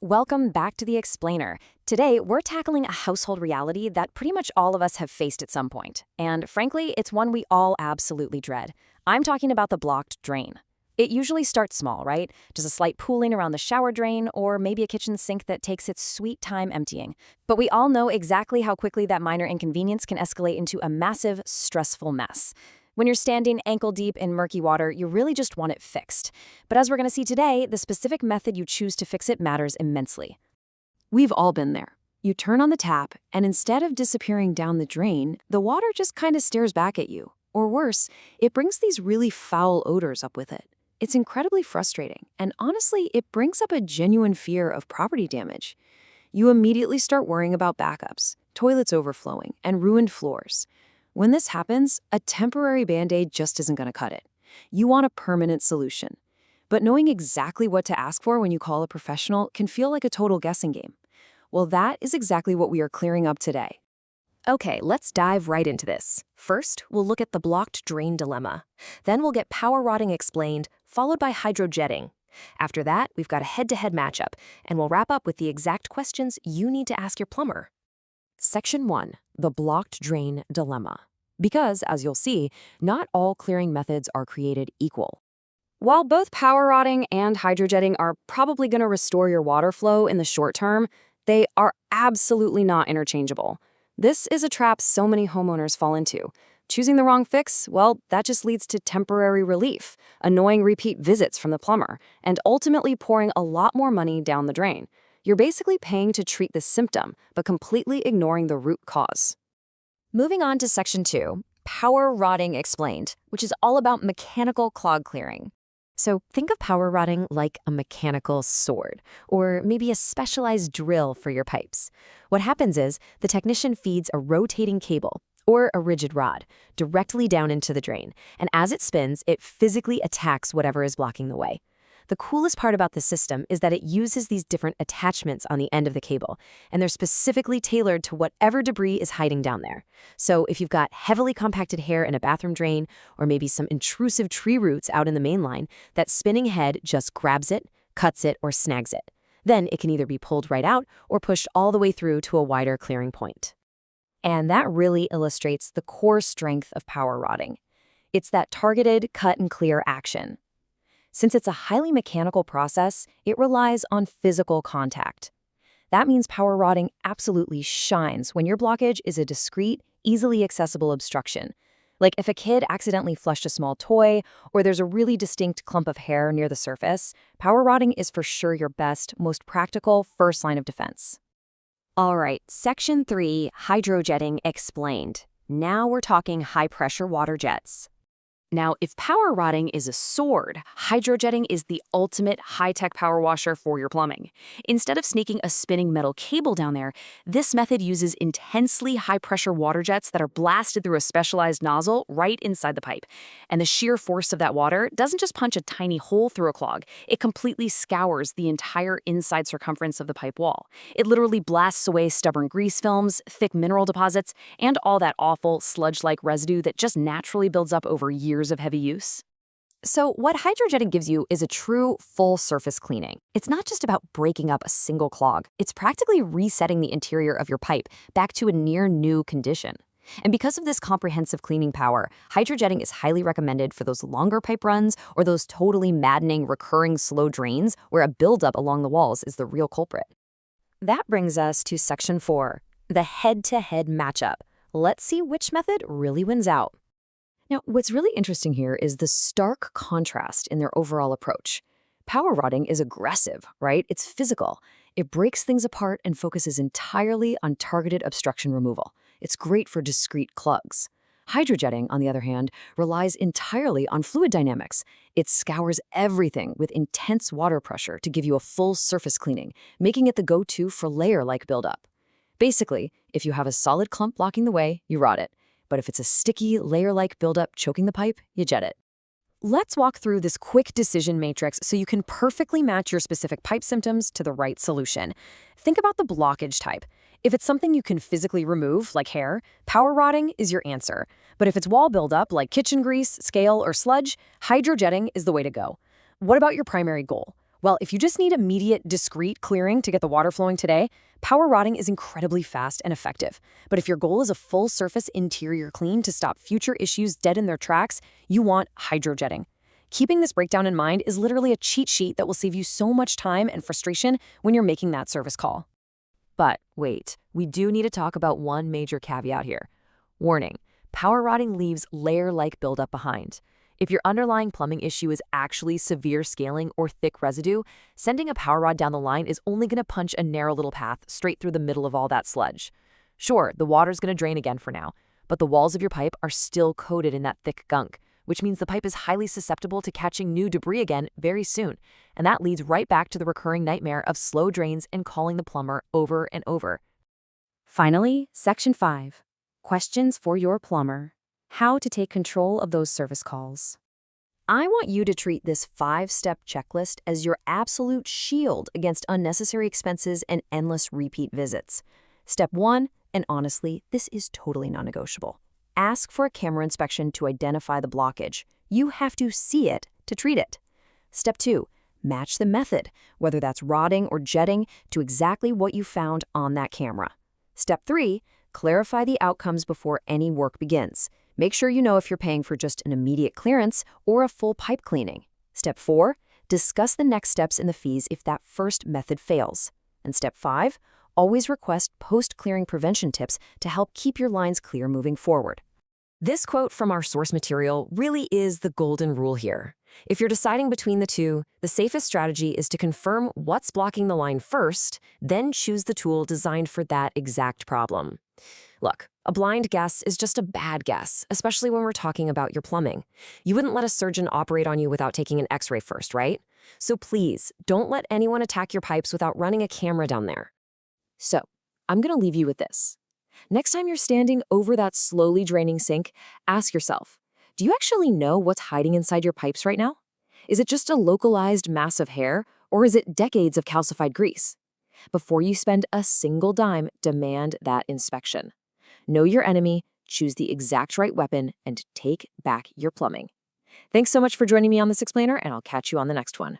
Welcome back to The Explainer. Today, we're tackling a household reality that pretty much all of us have faced at some point. And frankly, it's one we all absolutely dread. I'm talking about the blocked drain. It usually starts small, right? Just a slight pooling around the shower drain, or maybe a kitchen sink that takes its sweet time emptying. But we all know exactly how quickly that minor inconvenience can escalate into a massive, stressful mess. When you're standing ankle-deep in murky water, you really just want it fixed. But as we're going to see today, the specific method you choose to fix it matters immensely. We've all been there. You turn on the tap, and instead of disappearing down the drain, the water just kind of stares back at you. Or worse, it brings these really foul odors up with it. It's incredibly frustrating, and honestly, it brings up a genuine fear of property damage. You immediately start worrying about backups, toilets overflowing, and ruined floors. When this happens, a temporary Band-Aid just isn't going to cut it. You want a permanent solution. But knowing exactly what to ask for when you call a professional can feel like a total guessing game. Well, that is exactly what we are clearing up today. Okay, let's dive right into this. First, we'll look at the blocked drain dilemma. Then we'll get power rotting explained, followed by hydrojetting. After that, we've got a head-to-head matchup, and we'll wrap up with the exact questions you need to ask your plumber. Section 1. The blocked drain dilemma. Because, as you'll see, not all clearing methods are created equal. While both power rotting and hydrojetting are probably going to restore your water flow in the short term, they are absolutely not interchangeable. This is a trap so many homeowners fall into. Choosing the wrong fix, well, that just leads to temporary relief, annoying repeat visits from the plumber, and ultimately pouring a lot more money down the drain. You're basically paying to treat the symptom, but completely ignoring the root cause. Moving on to Section 2, Power Rotting Explained, which is all about mechanical clog clearing. So think of power rotting like a mechanical sword, or maybe a specialized drill for your pipes. What happens is the technician feeds a rotating cable, or a rigid rod, directly down into the drain, and as it spins, it physically attacks whatever is blocking the way. The coolest part about the system is that it uses these different attachments on the end of the cable, and they're specifically tailored to whatever debris is hiding down there. So if you've got heavily compacted hair in a bathroom drain, or maybe some intrusive tree roots out in the main line, that spinning head just grabs it, cuts it, or snags it. Then it can either be pulled right out or pushed all the way through to a wider clearing point. And that really illustrates the core strength of power rotting. It's that targeted, cut-and-clear action. Since it's a highly mechanical process, it relies on physical contact. That means power rotting absolutely shines when your blockage is a discrete, easily accessible obstruction. Like if a kid accidentally flushed a small toy, or there's a really distinct clump of hair near the surface, power rotting is for sure your best, most practical first line of defense. All right, Section 3, Hydrojetting Explained. Now we're talking high-pressure water jets. Now, if power rotting is a sword, hydrojetting is the ultimate high-tech power washer for your plumbing. Instead of sneaking a spinning metal cable down there, this method uses intensely high-pressure water jets that are blasted through a specialized nozzle right inside the pipe. And the sheer force of that water doesn't just punch a tiny hole through a clog, it completely scours the entire inside circumference of the pipe wall. It literally blasts away stubborn grease films, thick mineral deposits, and all that awful sludge-like residue that just naturally builds up over years of heavy use. So what hydrojetting gives you is a true full surface cleaning. It's not just about breaking up a single clog. It's practically resetting the interior of your pipe back to a near new condition. And because of this comprehensive cleaning power, hydrojetting is highly recommended for those longer pipe runs or those totally maddening recurring slow drains where a buildup along the walls is the real culprit. That brings us to Section 4, the head-to-head matchup. Let's see which method really wins out. Now, what's really interesting here is the stark contrast in their overall approach. Power rotting is aggressive, right? It's physical. It breaks things apart and focuses entirely on targeted obstruction removal. It's great for discrete clogs. Hydrojetting, on the other hand, relies entirely on fluid dynamics. It scours everything with intense water pressure to give you a full surface cleaning, making it the go-to for layer-like buildup. Basically, if you have a solid clump blocking the way, you rot it. But if it's a sticky, layer-like buildup choking the pipe, you jet it. Let's walk through this quick decision matrix so you can perfectly match your specific pipe symptoms to the right solution. Think about the blockage type. If it's something you can physically remove, like hair, power rotting is your answer. But if it's wall buildup, like kitchen grease, scale, or sludge, hydrojetting is the way to go. What about your primary goal? Well, if you just need immediate, discreet clearing to get the water flowing today, power rotting is incredibly fast and effective. But if your goal is a full surface interior clean to stop future issues dead in their tracks, you want hydrojetting. Keeping this breakdown in mind is literally a cheat sheet that will save you so much time and frustration when you're making that service call. But wait, we do need to talk about one major caveat here. Warning, power rotting leaves layer-like buildup behind. If your underlying plumbing issue is actually severe scaling or thick residue, sending a power rod down the line is only going to punch a narrow little path straight through the middle of all that sludge. Sure, the water's going to drain again for now, but the walls of your pipe are still coated in that thick gunk, which means the pipe is highly susceptible to catching new debris again very soon. And that leads right back to the recurring nightmare of slow drains and calling the plumber over and over. Finally, Section 5. Questions for your plumber. How to take control of those service calls. I want you to treat this 5-step checklist as your absolute shield against unnecessary expenses and endless repeat visits. Step 1, and honestly, this is totally non-negotiable. Ask for a camera inspection to identify the blockage. You have to see it to treat it. Step 2, match the method, whether that's rotting or jetting, to exactly what you found on that camera. Step 3, clarify the outcomes before any work begins. Make sure you know if you're paying for just an immediate clearance or a full pipe cleaning. Step 4, discuss the next steps in the fees if that first method fails. And Step 5, always request post-clearing prevention tips to help keep your lines clear moving forward. This quote from our source material really is the golden rule here. If you're deciding between the two, the safest strategy is to confirm what's blocking the line first, then choose the tool designed for that exact problem. Look, a blind guess is just a bad guess, especially when we're talking about your plumbing. You wouldn't let a surgeon operate on you without taking an x-ray first, right? So please, don't let anyone attack your pipes without running a camera down there. So, I'm going to leave you with this. Next time you're standing over that slowly draining sink, ask yourself, do you actually know what's hiding inside your pipes right now? Is it just a localized mass of hair, or is it decades of calcified grease? Before you spend a single dime, demand that inspection. Know your enemy, choose the exact right weapon, and take back your plumbing. Thanks so much for joining me on this explainer, and I'll catch you on the next one.